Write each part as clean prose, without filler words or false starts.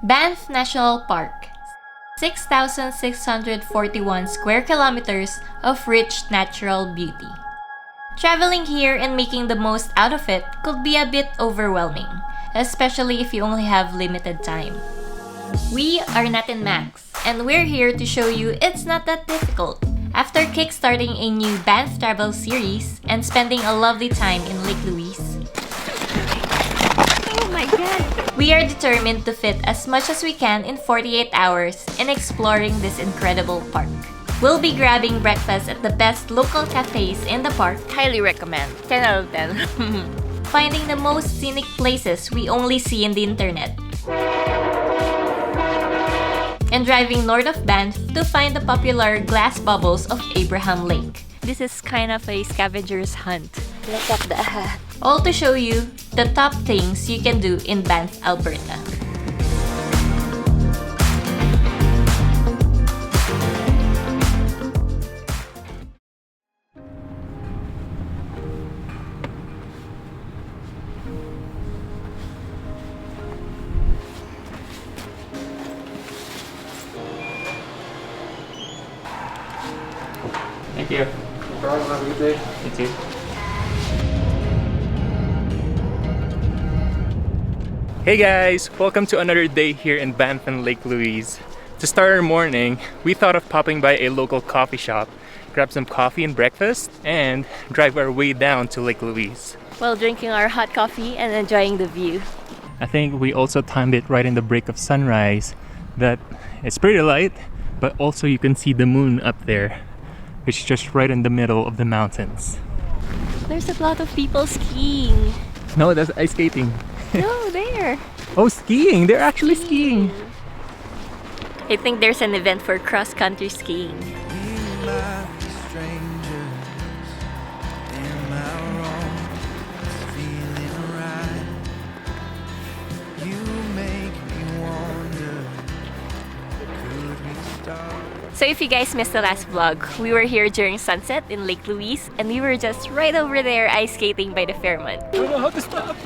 Banff National Park, 6,641 square kilometers of rich natural beauty. Traveling here and making the most out of it could be a bit overwhelming, especially if you only have limited time. We are Nat and Max, and we're here to show you it's not that difficult. After kickstarting a new Banff travel series and spending a lovely time in Lake Louise, Oh my god! we are determined to fit as much as we can in 48 hours in exploring this incredible park. We'll be grabbing breakfast at the best local cafes in the park, Highly recommend. 10 out of 10. finding the most scenic places we only see in the internet, and driving north of Banff to find the popular glass bubbles of Abraham Lake. This is kind of a scavenger's hunt. Look at that. All to show you the top things you can do in Banff, Alberta. Thank you. No problem, have a good day. You too. Hey guys! Welcome to another day here in Banff and Lake Louise. To start our morning, we thought of popping by a local coffee shop, grab some coffee and breakfast, and drive our way down to Lake Louise. While drinking our hot coffee and enjoying the view. I think we also timed it right in the break of sunrise, that it's pretty light, but also you can see the moon up there, which is just right in the middle of the mountains. There's a lot of people skiing. No, that's ice skating. No, there. Oh, skiing! They're actually skiing! I think there's an event for cross-country skiing. So if you guys missed the last vlog, we were here during sunset in Lake Louise, and we were just right over there ice skating by the Fairmont. I don't know how to stop!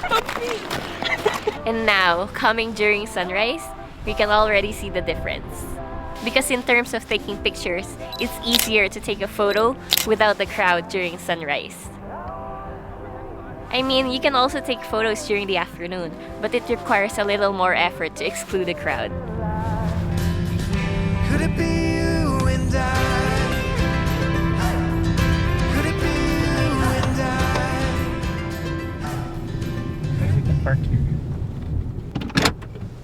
And now, coming during sunrise, we can already see the difference. Because in terms of taking pictures, it's easier to take a photo without the crowd during sunrise. I mean, you can also take photos during the afternoon, but it requires a little more effort to exclude the crowd. Could it be you and I? Could it be you and I? We can park here.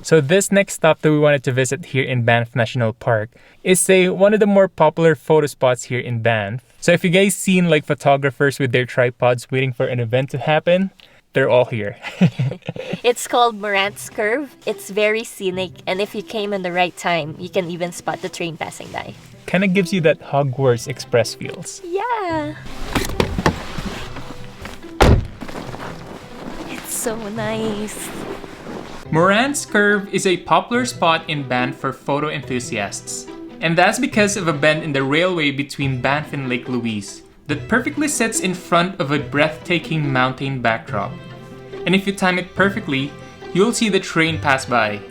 So this next stop that we wanted to visit here in Banff National Park is one of the more popular photo spots here in Banff. So if you guys seen like photographers with their tripods waiting for an event to happen, they're all here. It's called Morant's Curve. It's very scenic, and if you came in the right time, you can even spot the train passing by. Kind of gives you that Hogwarts Express feels. Yeah! It's so nice. Morant's Curve is a popular spot in Banff for photo enthusiasts. And that's because of a bend in the railway between Banff and Lake Louise that perfectly sits in front of a breathtaking mountain backdrop. And if you time it perfectly, you'll see the train pass by.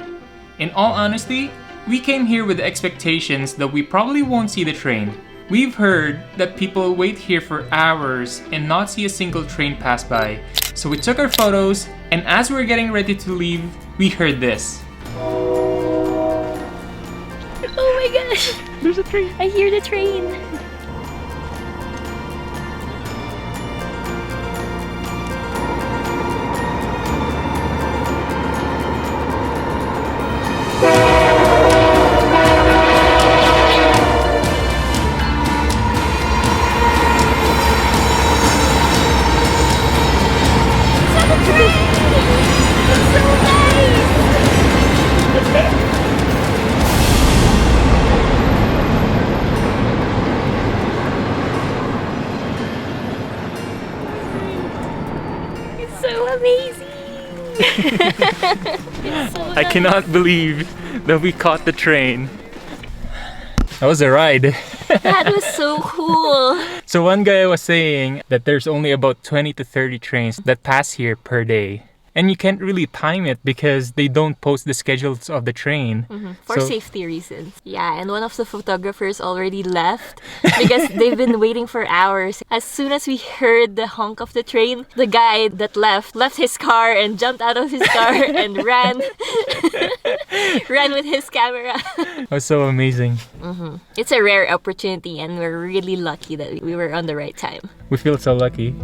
In all honesty, we came here with the expectations that we probably won't see the train. We've heard that people wait here for hours and not see a single train pass by. So we took our photos, and as we were getting ready to leave, we heard this. Oh my gosh! There's a train! I hear the train! I cannot believe that we caught the train. That was a ride. That was so cool. So one guy was saying that there's only about 20 to 30 trains that pass here per day. And you can't really time it because they don't post the schedules of the train. For So- safety reasons. Yeah, and one of the photographers already left because they've been waiting for hours. As soon as we heard the honk of the train, the guy that left his car and jumped out of his car and ran with his camera. It was so amazing. It's a rare opportunity and we're really lucky that we were on the right time. We feel so lucky.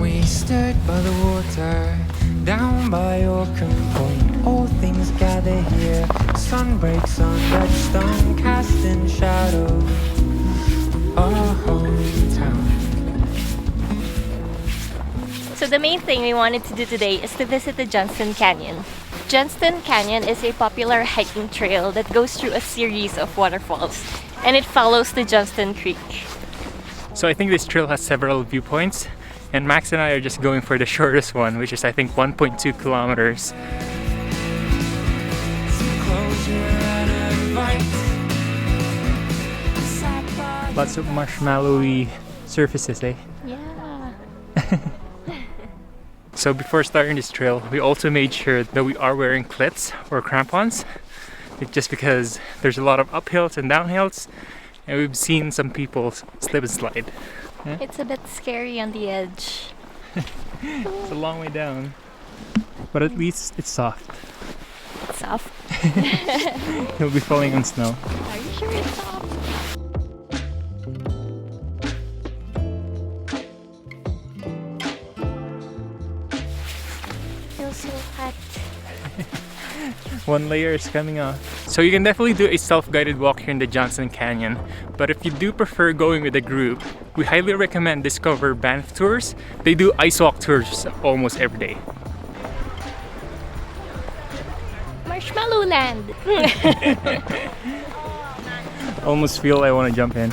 We stood by the water, down by Orcam Point. All things gather here. Sun breaks on red stone, casting shadow. Our hometown. So the main thing we wanted to do today is to visit the Johnston Canyon. Johnston Canyon is a popular hiking trail that goes through a series of waterfalls, and it follows the Johnston Creek. So I think this trail has several viewpoints, and Max and I are just going for the shortest one, which is I think 1.2 kilometers. Close your eyes and invite. Lots of marshmallowy surfaces, eh? Yeah. So before starting this trail, we also made sure that we are wearing clits or crampons, just because there's a lot of uphills and downhills, and we've seen some people slip and slide. It's a bit scary on the edge. It's a long way down, but at least it's soft. It's soft. You'll be falling on snow. Are you sure it's soft? Feels so hot. One layer is coming off. So you can definitely do a self-guided walk here in the Johnston Canyon, but if you do prefer going with a group, we highly recommend Discover Banff Tours. They do ice walk tours almost every day. Marshmallow Land! Almost feel I want to jump in.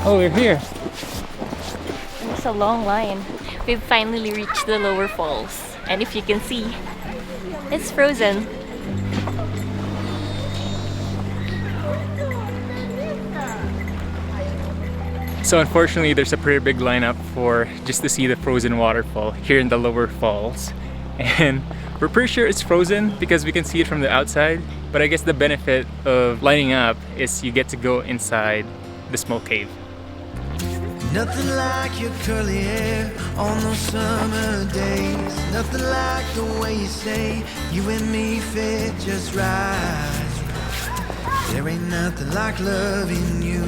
Oh, we're here. It's a long line. We've finally reached the lower falls. And if you can see, it's frozen. So unfortunately, there's a pretty big lineup for just to see the frozen waterfall here in the lower falls. And we're pretty sure it's frozen because we can see it from the outside. But I guess the benefit of lining up is you get to go inside the smoke cave. Nothing like your curly hair on those summer days. Nothing like the way you say you and me fit just right. There ain't nothing like loving you.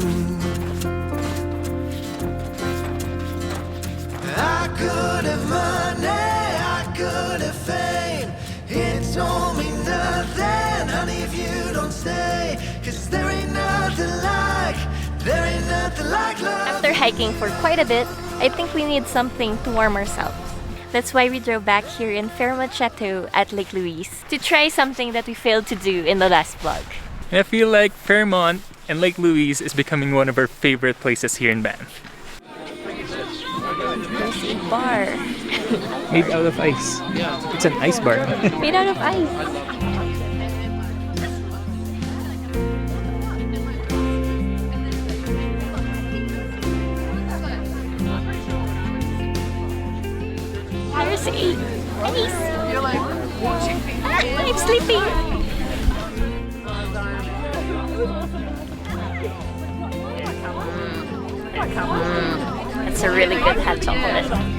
I could have money, I could have fame. It don't mean nothing, honey, if you don't stay. 'Cause there ain't nothing like love. After hiking for quite a bit, I think we need something to warm ourselves. That's why we drove back here in Fairmont Chateau at Lake Louise to try something that we failed to do in the last vlog. And I feel like Fairmont and Lake Louise is becoming one of our favorite places here in Banff. There's a bar Made out of ice. It's an ice bar. made out of ice. There's a ice. I'm sleeping. It's a really good hot chocolate.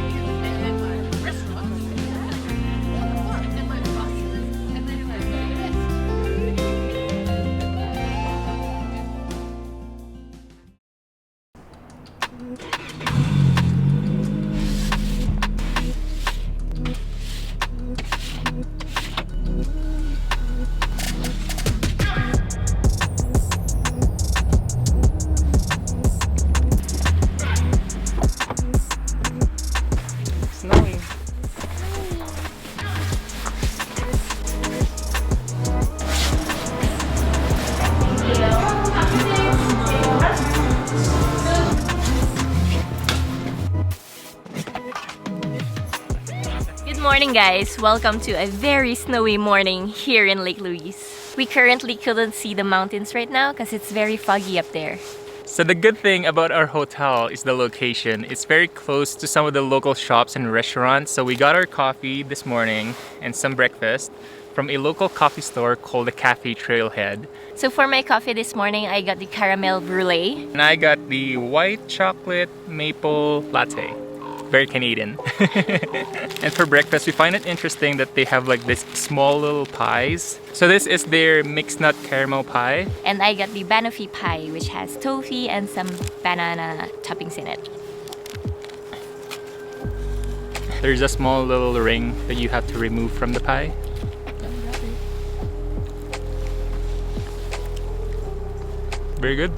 morning, guys! Welcome to a very snowy morning here in Lake Louise. We currently couldn't see the mountains right now because it's very foggy up there. So the good thing about our hotel is the location. It's very close to some of the local shops and restaurants. So we got our coffee this morning and some breakfast from a local coffee store called the Cafe Trailhead. So for my coffee this morning, I got the caramel brulee. And I got the white chocolate maple latte. Very Canadian. And for breakfast, we find it interesting that they have like this small little pies. So this is their mixed nut caramel pie. And I got the banoffee pie, which has toffee and some banana toppings in it. There's a small little ring that you have to remove from the pie. Very good.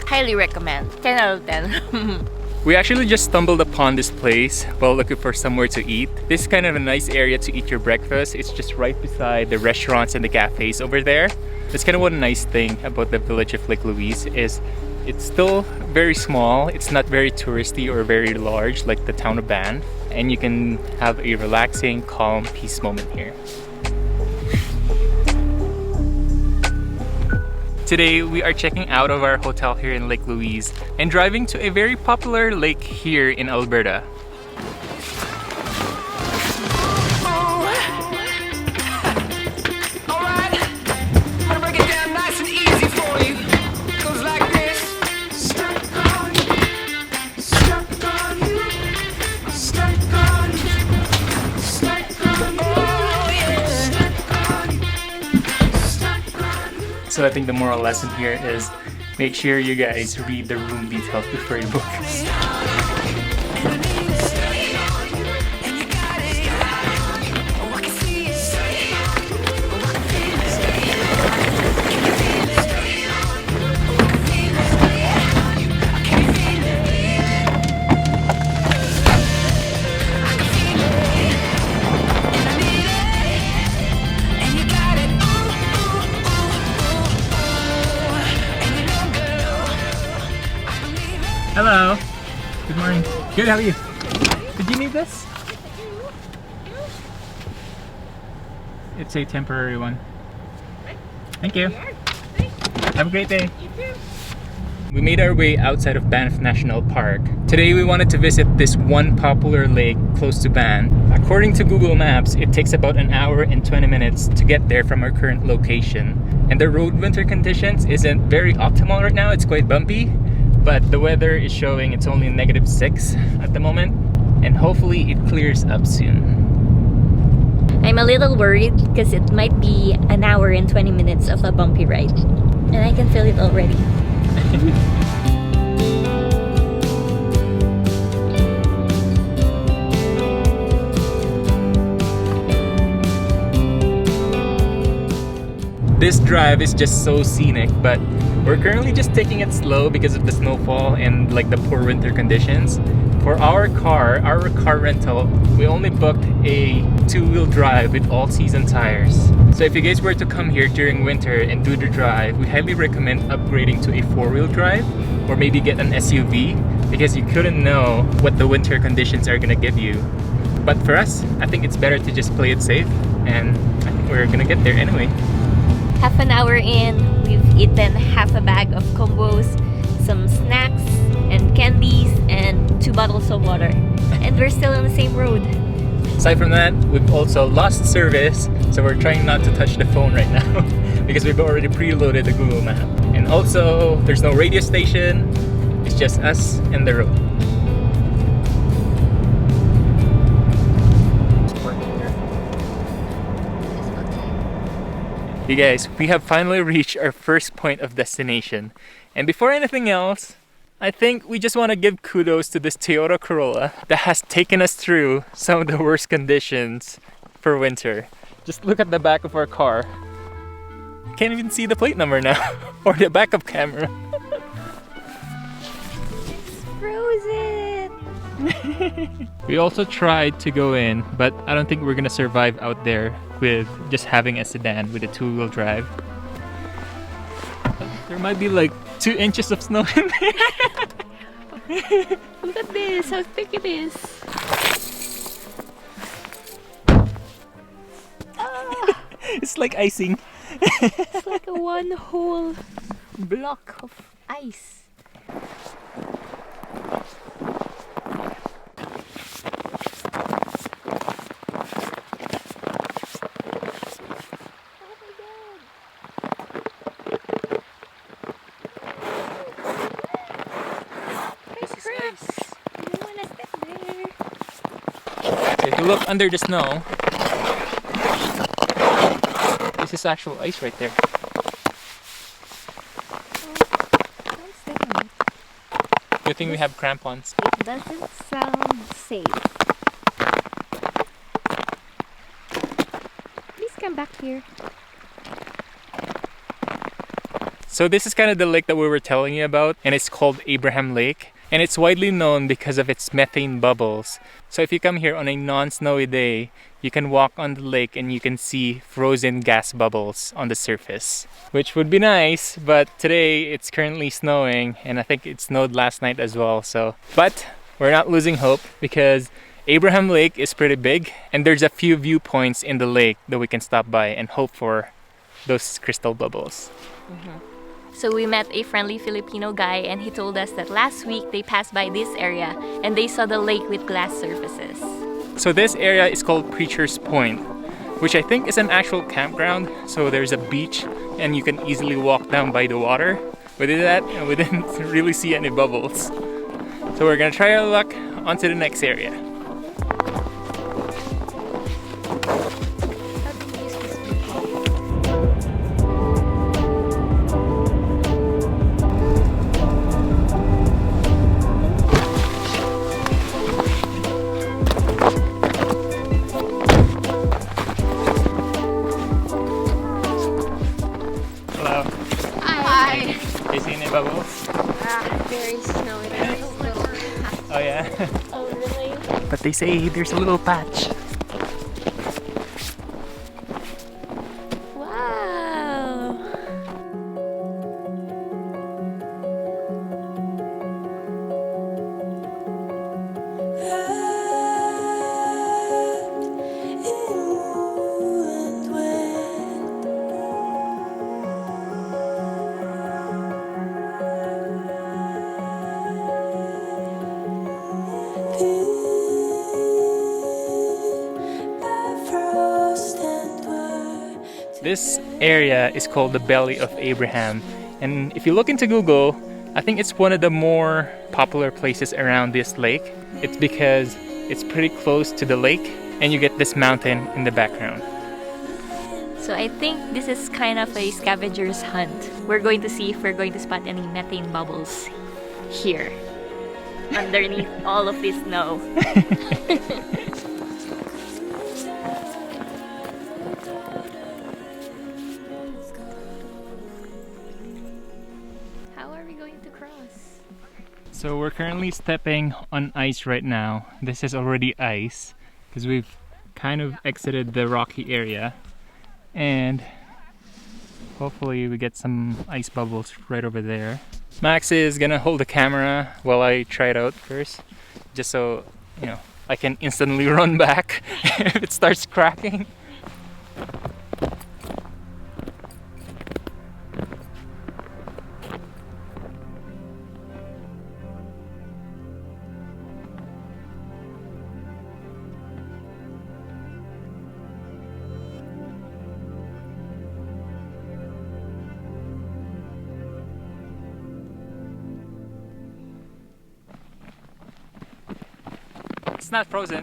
Highly recommend. 10 out of 10. We actually just stumbled upon this place while looking for somewhere to eat. This is kind of a nice area to eat your breakfast. It's just right beside the restaurants and the cafes over there. That's kind of one nice thing about the village of Lake Louise is it's still very small. It's not very touristy or very large like the town of Banff. And you can have a relaxing, calm, peace moment here. Today, we are checking out of our hotel here in Lake Louise and driving to a very popular lake here in Alberta. So I think the moral lesson here is make sure you guys read the room details before you book. Hello. Good morning. Good, how are you? Did you need this? It's a temporary one. Thank you. Have a great day. We made our way outside of Banff National Park. Today we wanted to visit this one popular lake close to Banff. According to Google Maps, it takes about an hour and 20 minutes to get there from our current location. And the road winter conditions isn't very optimal right now. It's quite bumpy. But the weather is showing it's only -6 at the moment, and hopefully it clears up soon. I'm a little worried because it might be an hour and 20 minutes of a bumpy ride. And I can feel it already. This drive is just so scenic, but we're currently just taking it slow because of the snowfall and like the poor winter conditions. For our car rental, we only booked a 2-wheel drive with all-season tires. So if you guys were to come here during winter and do the drive, we highly recommend upgrading to a 4-wheel drive or maybe get an SUV because you couldn't know what the winter conditions are gonna give you. But for us, I think it's better to just play it safe, and I think we're gonna get there anyway. Half an hour in, we've eaten half a bag of combos, some snacks and candies, and 2 bottles of water. And we're still on the same road. Aside from that, we've also lost service, so we're trying not to touch the phone right now because we've already preloaded the Google map. And also, there's no radio station, it's just us and the road. You guys, we have finally reached our first point of destination. And before anything else, I think we just want to give kudos to this Toyota Corolla that has taken us through some of the worst conditions for winter. Just look at the back of our car. Can't even see the plate number now, or the backup camera. Frozen! We also tried to go in, but I don't think we're gonna survive out there with just having a sedan with a 2-wheel drive. There might be like 2 inches of snow in there. Look at this, how thick it is. It's like icing. It's like a one whole block of ice. If you look under the snow, this is actual ice right there. Good thing we have crampons. It doesn't sound safe. Please come back here. So this is kind of the lake that we were telling you about, and it's called Abraham Lake. And it's widely known because of its methane bubbles. So if you come here on a non-snowy day, you can walk on the lake and you can see frozen gas bubbles on the surface, which would be nice, but today it's currently snowing, and I think it snowed last night as well. But we're not losing hope because Abraham Lake is pretty big, and there's a few viewpoints in the lake that we can stop by and hope for those crystal bubbles. So we met a friendly Filipino guy, and he told us that last week they passed by this area and they saw the lake with glass surfaces. So this area is called Preacher's Point, which I think is an actual campground. So there's a beach and you can easily walk down by the water. We did that and we didn't really see any bubbles. So we're gonna try our luck onto the next area. Bubbles? Very snowy. There's a little. Oh yeah? Oh really? But they say there's a little patch. Wow! This area is called the Belly of Abraham, and if you look into Google, I think it's one of the more popular places around this lake. It's because it's pretty close to the lake and you get this mountain in the background. So I think this is kind of a scavenger's hunt. We're going to see if we're going to spot any methane bubbles here underneath all of this snow. So we're currently stepping on ice right now. This is already ice because we've kind of exited the rocky area, and hopefully we get some ice bubbles right over there. Max is gonna hold the camera while I try it out first, just so you know I can instantly run back if it starts cracking. It's not frozen.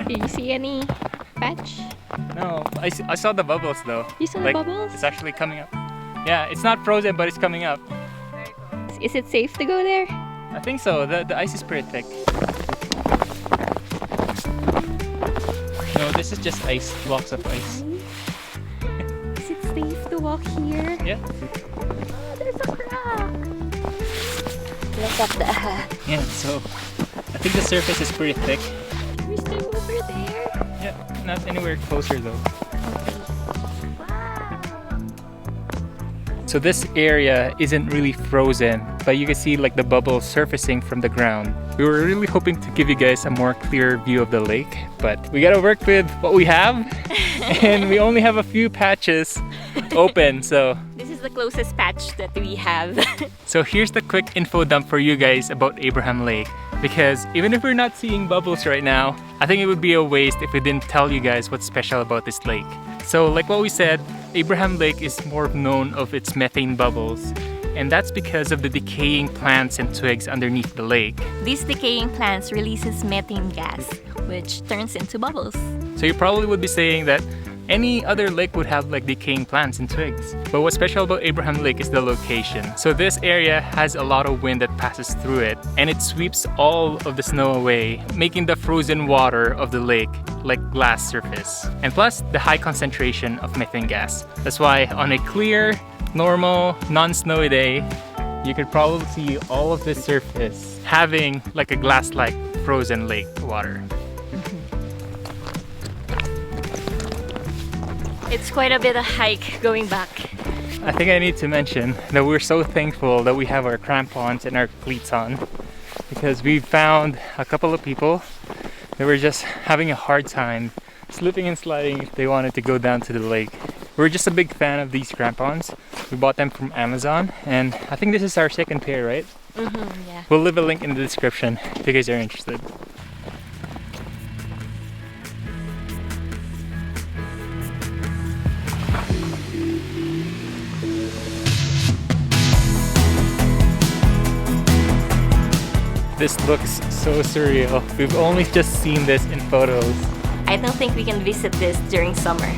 Do you see any patch? No, I saw the bubbles though. You saw the bubbles? It's actually coming up. Yeah, it's not frozen, but it's coming up. Is it safe to go there? I think so. The ice is pretty thick. No, this is just ice, blocks of ice. Is it safe to walk here? Yeah. Oh, there's a crack. Look at that. Yeah, so I think the surface is pretty thick. We're still over there. Yeah, not anywhere closer though. Wow. So this area isn't really frozen, but you can see like the bubbles surfacing from the ground. We were really hoping to give you guys a more clear view of the lake, but we gotta work with what we have, and we only have a few patches open, so This is the closest patch that we have. So here's the quick info dump for you guys about Abraham Lake. Because even if we're not seeing bubbles right now, I think it would be a waste if we didn't tell you guys what's special about this lake. So like what we said, Abraham Lake is more known of its methane bubbles. And that's because of the decaying plants and twigs underneath the lake. These decaying plants releases methane gas, which turns into bubbles. So you probably would be saying that any other lake would have like decaying plants and twigs. But what's special about Abraham Lake is the location. So this area has a lot of wind that passes through it, and it sweeps all of the snow away, making the frozen water of the lake like glass surface. And plus the high concentration of methane gas. That's why on a clear, normal, non-snowy day, you could probably see all of this surface having like a glass-like frozen lake water. It's quite a bit of hike going back. I think I need to mention that we're so thankful that we have our crampons and our cleats on, because we found a couple of people that were just having a hard time slipping and sliding if they wanted to go down to the lake. We're just a big fan of these crampons. We bought them from Amazon, and I think this is our second pair, right? Yeah. We'll leave a link in the description if you guys are interested. This looks so surreal. We've only just seen this in photos. I don't think we can visit this during summer.